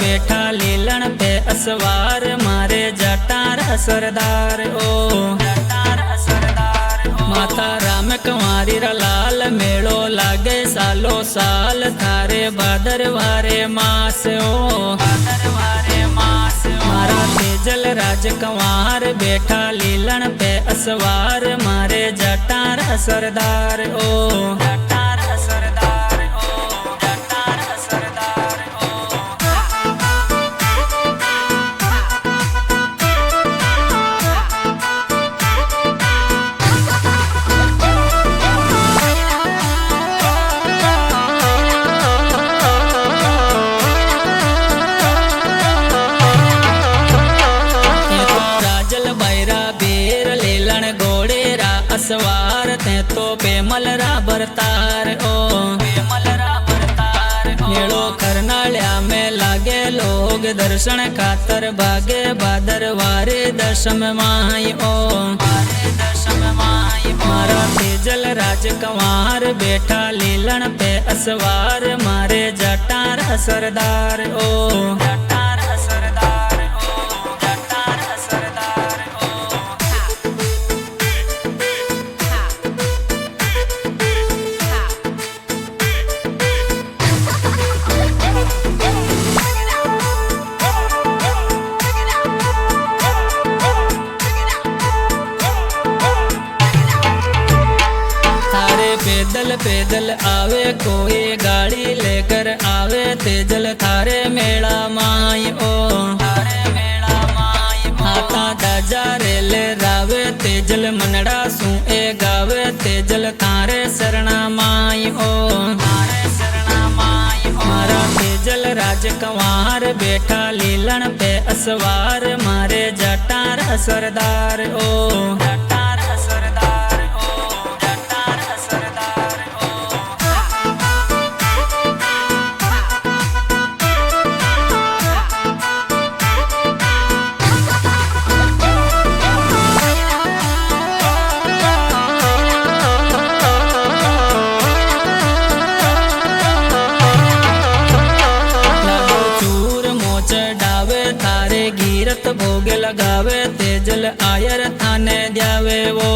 बैठा लीलन पे असवार मारे जटार सरदार ओ जटार सरदार माता राम कंवारी रा लाल मेड़ो लागे सालो साल थारे भादरवारे मास ओ भादरवारे मास मारा तेजल राज कंवार बैठा लीलन पे असवार मारे जटार सरदार ओ जटार सरदार ओ जटार सरदार ओ सवार ते तो बेमलरा बरतार ओ बेमलरा बरतार मेड़ो करनाल्या में लागे लोग दर्शन खातर भागे भादरवारे दशम माई ओ दशम माई मारा तेजल राज कंवार बैठा लीलन पे असवार मारे जटार सरदार ओ जटार सरदार ओ जटार सरदार ओ पैदल पैदल आवे कोई गाड़ी लेकर आवे तेजल थारे मेला माई ओ थारे मेला माई हाथा दाजा रेले रावे तेजल मनड़ा सू ए गावे तेजल थारे शरणा माई ओ थारे शरणा माई मारा तेजल राज कंवार बैठा लीलन पे असवार मारे जटार सरदार ओ जटार सरदार ओ जटार सरदार ओ गीरत भोग लगावे तेजल आयर थाने द्यावे वो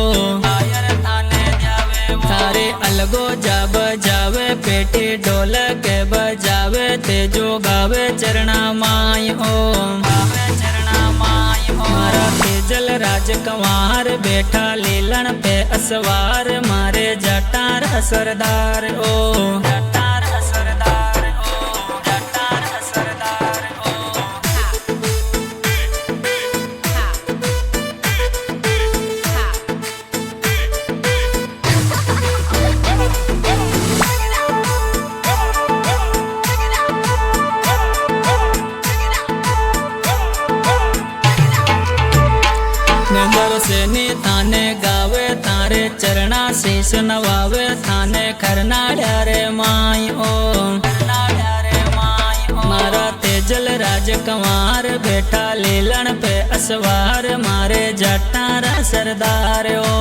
आयर थाने द्यावे वो थारे अलगो जाब जावे पेटी ढोल के बजावे तेजो गावे चरणा माई ओ गावे चरणा माई ओ मारा तेजल राज कंवार बैठा लीलन पे असवार मारे जटार सरदार ओ जटार सरदार ओ जटार सरदार ओ सेनी थाने गावे तारे चरणा शीश नवावे थाने खरनाड्या रे माई ओ खरनाड्या रे माई ओ मारा तेजल राज कंवार बैठा लीलन पे असवार मारे जटार सरदार ओ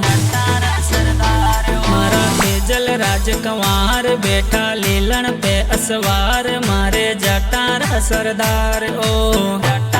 जटार सरदार ओ मारा तेजल राज कंवार बैठा लीलन पे असवार मारे जटार सरदार ओ